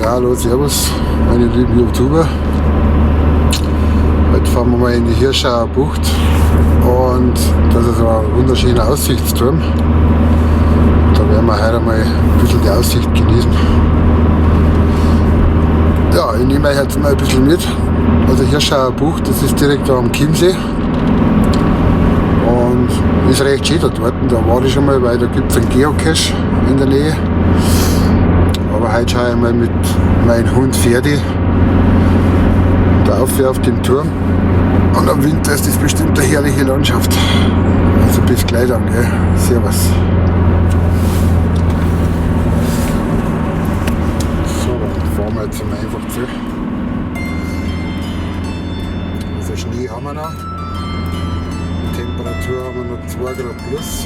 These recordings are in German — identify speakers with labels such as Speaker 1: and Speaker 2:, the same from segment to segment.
Speaker 1: Ja, hallo, servus, meine lieben YouTuber. Heute fahren wir mal in die Hirschauer Bucht und das ist ein wunderschöner Aussichtsturm. Da werden wir heute mal ein bisschen die Aussicht genießen. Ja, ich nehme euch jetzt mal ein bisschen mit. Also Hirschauer Bucht, das ist direkt da am Chiemsee und ist recht schön da dort. Da war ich schon mal, weil da gibt es einen Geocache in der Nähe. Aber heute schaue ich mal mit meinem Hund Ferdi drauf auf den Turm. Und am Winter ist das bestimmt eine herrliche Landschaft. Also bis gleich dann, gell? Servus. So, dann fahren wir jetzt einfach zu. Also Schnee haben wir noch. Temperatur haben wir noch 2 Grad plus.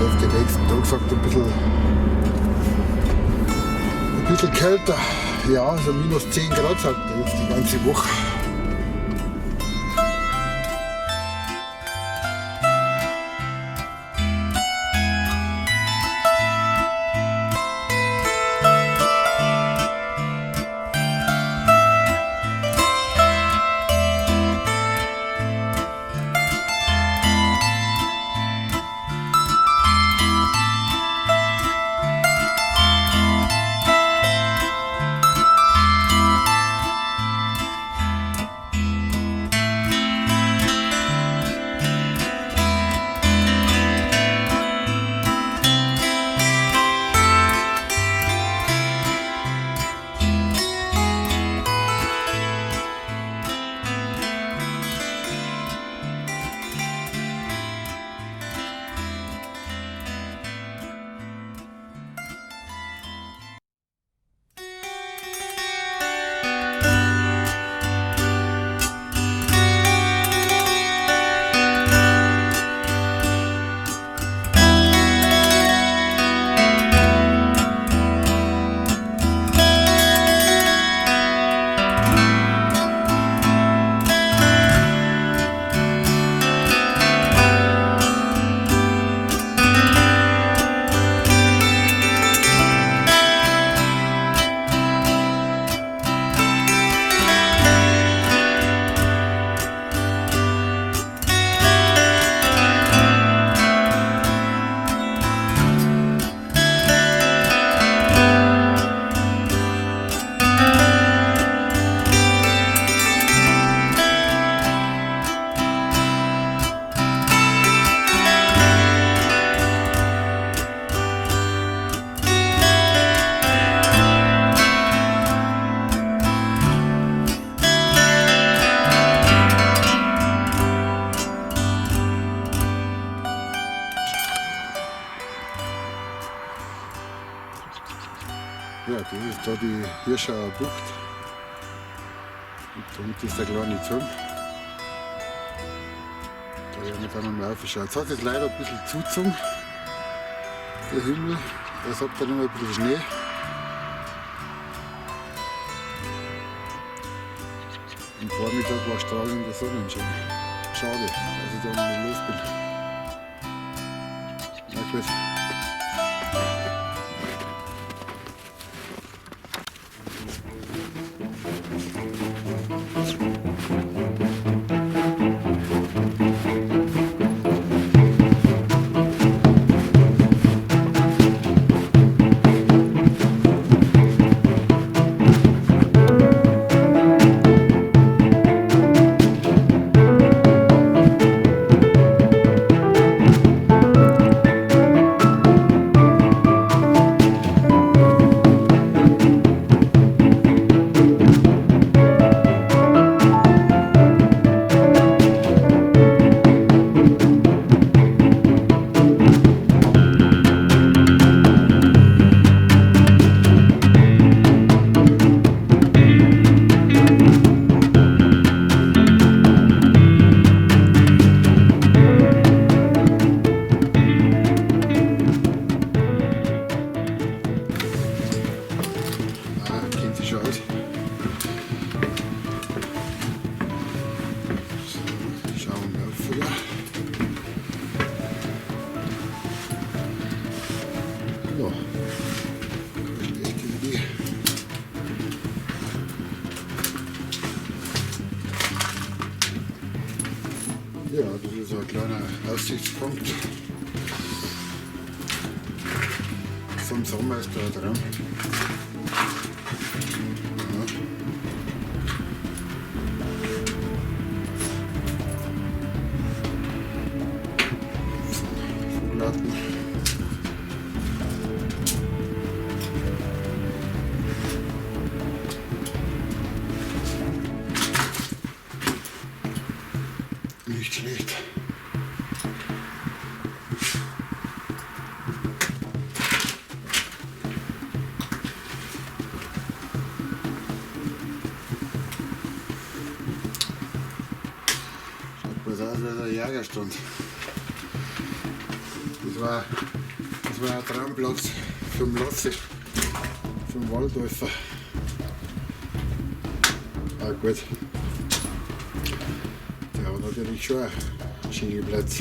Speaker 1: Auf den nächsten Tag sagt ein bisschen kälter. Ja, also minus 10 Grad sagt er jetzt die ganze Woche. Ja, das ist da die Hirschauer Bucht. Und da unten ist der kleine Turm. Da werden wir dann mal aufschauen. Jetzt hat es leider ein bisschen zugezogen, der Himmel. Es hat dann immer ein bisschen Schnee. Am Vormittag war strahlender Sonnenschein. Schade, dass ich da noch nicht los bin. Na gut. Ja, das ist ein kleiner Aussichtspunkt. Vom Sommer ist da dran. Vogelatten. Nicht schlecht. Schaut mal aus wie ein Jägerstand. Das war ein Traumplatz vom Lassi, vom Waldläufer. Ah gut. Der hat natürlich schon einen schönen Platz.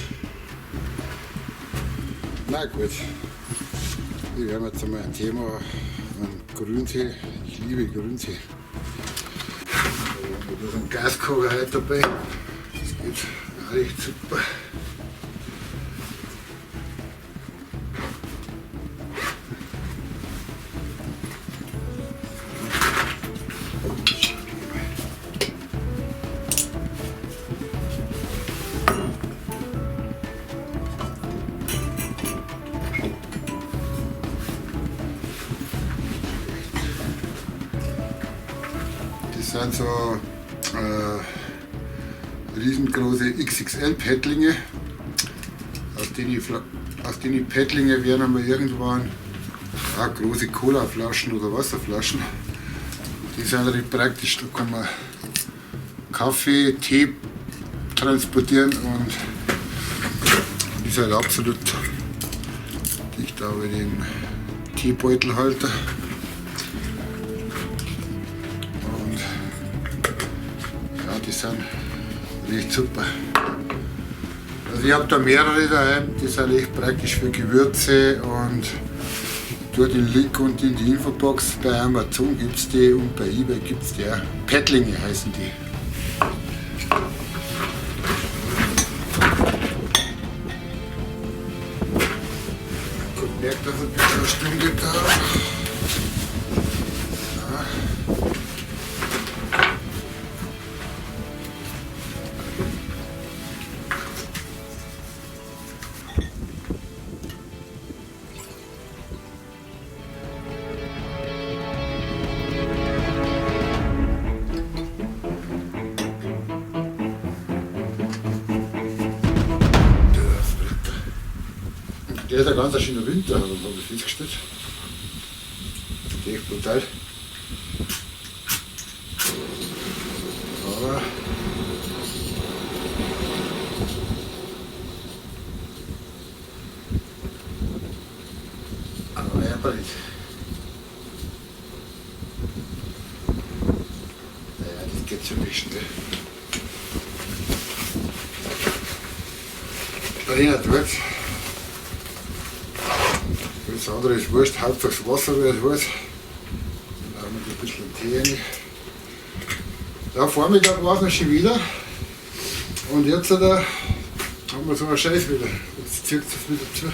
Speaker 1: Na gut. Wir werden jetzt einmal ein Thema an Grünsee. Ich liebe Grünsee. Da ist ein Gaskocher heute dabei. Das geht auch recht super. Das sind so riesengroße XXL-Paddlinge. Aus den Paddlinge werden einmal irgendwann große Colaflaschen oder Wasserflaschen. Die sind recht praktisch. Da kann man Kaffee, Tee transportieren und ist halt absolut dicht auch in den Teebeutelhalter. Die sind echt super. Also ich habe da mehrere daheim, die sind echt praktisch für Gewürze und durch den Link und in die Infobox bei Amazon gibt es die und bei eBay gibt es die auch. Paddlinge heißen die. Gut, merkt, dass ein bisschen eine Stunde da. Der ist ein ganz schöner Winter, habe ich festgestellt. Das ist echt brutal. Aber ärgerlich. Naja, das geht schon nicht schnell. Einer dort. Das andere ist wurscht, Hauptsache das Wasser wird heiß. Dann haben wir ein bisschen Tee rein. Ja, Vormittag war es noch schon wieder. Und jetzt haben wir so einen Scheiß wieder. Jetzt zieht es wieder zu.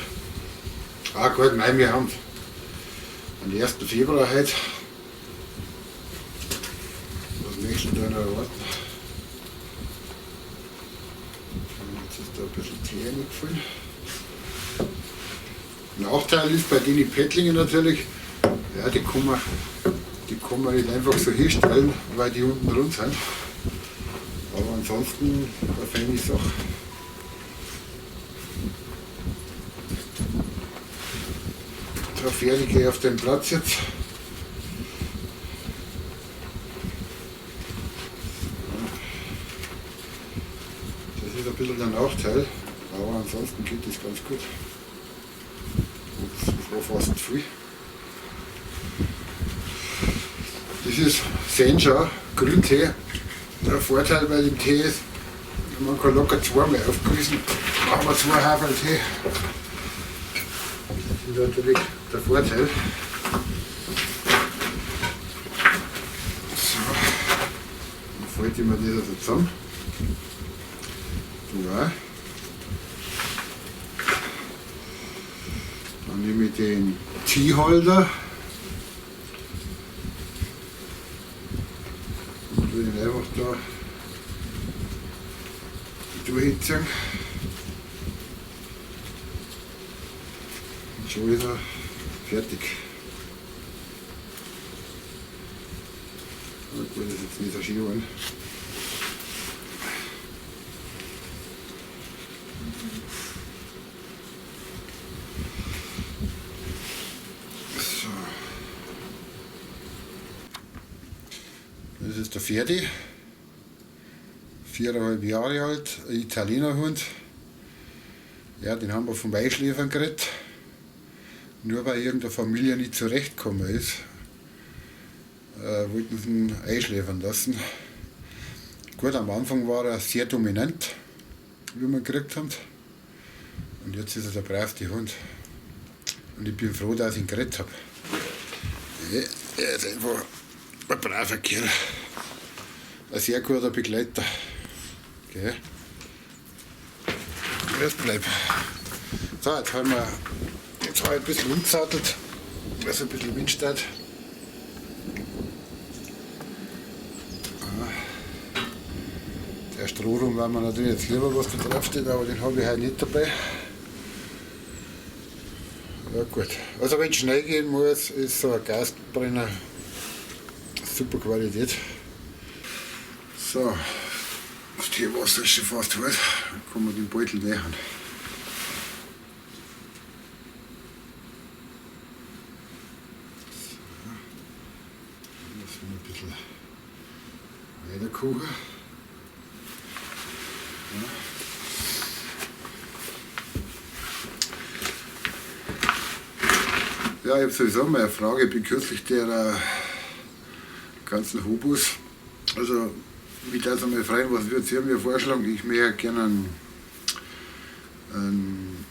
Speaker 1: Ah gut, nein, wir haben am 1. Februar heute. Was möchtest du da noch erwarten? Jetzt ist da ein bisschen Tee reingefallen. Nachteil ist bei den Paddlingen natürlich, ja, die kann man nicht einfach so hinstellen, weil die unten rund sind. Aber ansonsten eine feine Sache. So, fertig gehe ich auf den Platz jetzt. Das ist ein bisschen der Nachteil, aber ansonsten geht das ganz gut. Das war fast viel. Das ist Sencha, Grüntee. Der Vorteil bei dem Tee ist, man kann locker zweimal aufgießen. Machen wir 2 Haferl-Tee. Das ist natürlich der Vorteil. So, dann falte ich mir das also zusammen. So auch. Dann nehme ich den Teeholder und tue ihn einfach da durchziehen. Und schon ist er fertig. Gut, das ist jetzt nicht so schön geworden. So. Das ist der Ferdi, 4,5 Jahre alt, ein Italienerhund. Ja, den haben wir vom Einschläfern gekriegt. Nur weil irgendeine Familie nicht zurechtgekommen ist, wollten sie ihn einschläfern lassen. Gut, am Anfang war er sehr dominant, wie wir ihn gekriegt haben. Und jetzt ist er der bravste Hund. Und ich bin froh, dass ich ihn gerettet habe. Er ist einfach ein braver Kerl. Ein sehr guter Begleiter. Okay. Jetzt bleib. So, jetzt habe ich ein bisschen umgesattelt, weil es ein bisschen Wind steht. Der Strohrum war mir natürlich jetzt lieber, was da drauf steht, aber den habe ich heute nicht dabei. Ja gut. Also wenn es schnell gehen muss, ist so ein Gasbrenner super Qualität. So, das Tierwasser ist schon fast heiß, dann kann man den Beutel nähern. So, lassen wir ein bisschen weiterkochen. Ja, ich habe sowieso mal eine Frage bezüglich der ganzen Hobos. Also, mich darf einmal fragen, was würdet ihr mir vorschlagen? Ich möchte gerne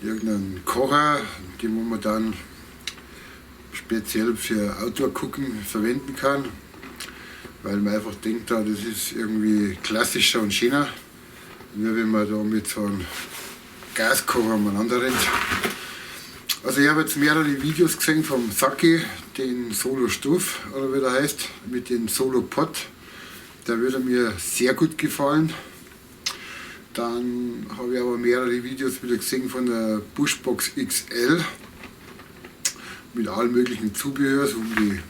Speaker 1: irgendeinen Kocher, den man dann speziell für Outdoor-Cooking verwenden kann, weil man einfach denkt, das ist irgendwie klassischer und schöner, wie wenn man da mit so einem Gaskocher umeinander rennt. Also ich habe jetzt mehrere Videos gesehen vom Saki, den Solo Stuff, oder wie der heißt, mit dem Solo Pot. Der würde mir sehr gut gefallen. Dann habe ich aber mehrere Videos wieder gesehen von der Bushbox XL mit allen möglichen Zubehör, so um die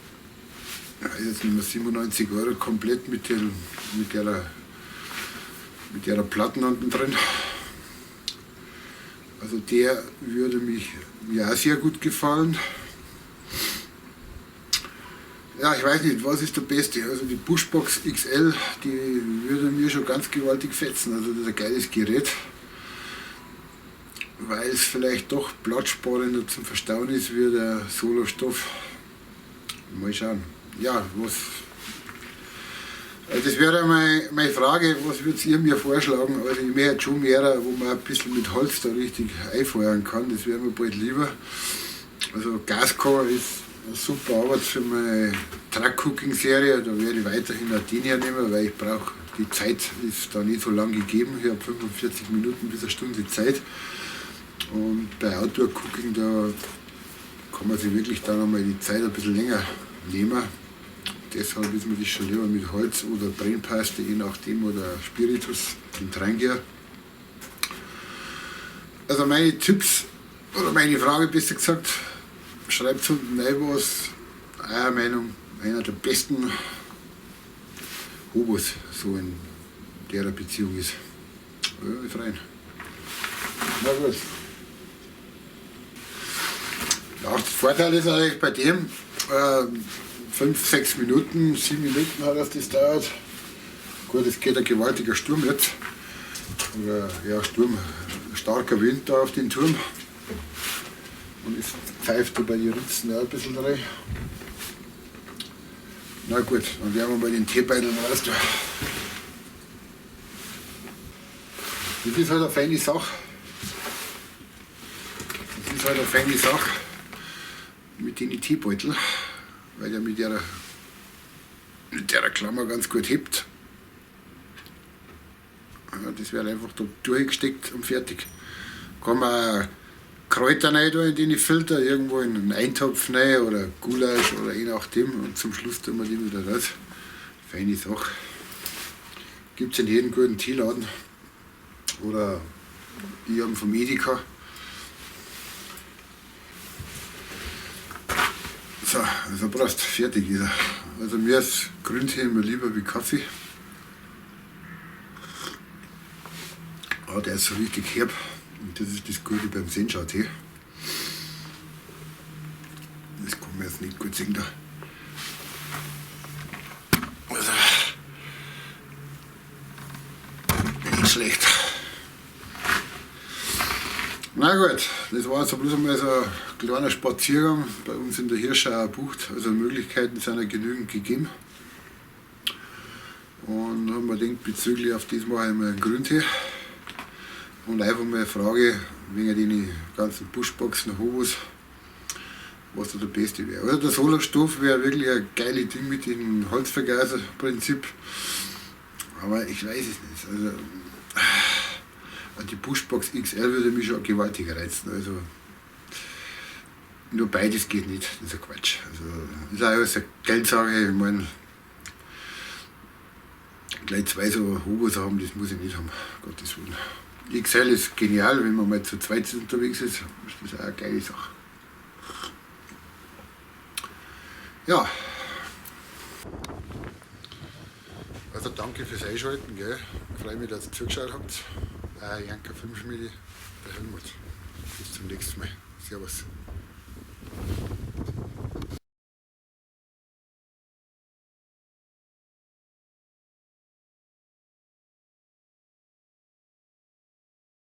Speaker 1: jetzt nicht mehr 97 € komplett mit der Platten unten drin. Also der würde mir auch sehr gut gefallen. Ja, ich weiß nicht, was ist der beste. Also die Bushbox XL, die würde mir schon ganz gewaltig fetzen. Also das ist ein geiles Gerät, weil es vielleicht doch platzsparender zum Verstauen ist wie der Solo Stoff. Mal schauen. Ja, das wäre meine Frage, was würdet ihr mir vorschlagen? Also ich möchte schon mehr, wo man ein bisschen mit Holz da richtig einfeuern kann, das wäre mir bald lieber. Also Gaskocher ist eine super Arbeit für meine Truck-Cooking-Serie, da werde ich weiterhin auch den hernehmen, weil ich brauche, die Zeit ist da nicht so lang gegeben, ich habe 45 Minuten bis eine Stunde Zeit. Und bei Outdoor-Cooking, da kann man sich wirklich dann einmal die Zeit ein bisschen länger nehmen. Deshalb ist mir das schon lieber mit Holz oder Brennpaste, je nachdem, oder Spiritus, den Tränker. Also meine Tipps, oder meine Frage besser gesagt, schreibt unten rein, was eure Meinung einer der besten Hobos so in der Beziehung ist. Ja, wir freuen. Na gut. Ja, der Vorteil ist eigentlich bei dem, 5, 6 Minuten, 7 Minuten hat das dauert. Gut, es geht ein gewaltiger Sturm jetzt. Oder ja, Sturm, starker Wind da auf den Turm. Und es pfeift da bei den Ritzen auch ein bisschen rein. Na gut, dann werden wir mal den Teebeutel raus tun. Das ist halt eine feine Sache. Das ist halt eine feine Sache mit den Teebeutel, weil er mit der Klammer ganz gut hebt. Ja, das wird einfach da durchgesteckt und fertig. Kann man Kräuter rein tun in die Filter, irgendwo in einen Eintopf rein oder Gulasch oder je nachdem. Und zum Schluss tun wir die wieder raus. Feine Sache. Gibt es in jedem guten Teeladen. Oder ich habe vom Edeka. So, also brauchst fertig ist er. Also mir ist Grüntee immer lieber wie Kaffee. Aber der ist so richtig herb. Und das ist das Gute beim Sencha-Tee. Das kann man jetzt nicht gut sehen da. Also, nicht schlecht. Na gut, das war so bloß einmal so ein kleiner Spaziergang bei uns in der Hirschauer Bucht. Also Möglichkeiten sind ja genügend gegeben. Und dann haben wir gedacht, bezüglich auf das mache ich mal einen Grüntee. Und einfach mal eine Frage wegen den ganzen Buschboxen, Hobos, was da der beste wäre. Also der Solarstoff wäre wirklich ein geiles Ding mit dem Holzvergaserprinzip. Aber ich weiß es nicht. Also, die Buschbox XL würde mich schon gewaltig reizen. Also, nur beides geht nicht, das ist ein Quatsch. Also, das ist auch alles eine Geldsache. Ich meine, gleich 2 so Hobos haben, das muss ich nicht haben, Gottes Willen. XL ist genial, wenn man mal zu zweit unterwegs ist das auch eine geile Sache. Ja. Also danke fürs Einschalten, gell. Ich freue mich, dass ihr zugeschaut habt. Janka Filmschmiede, der Helmut. Bis zum nächsten Mal. Servus.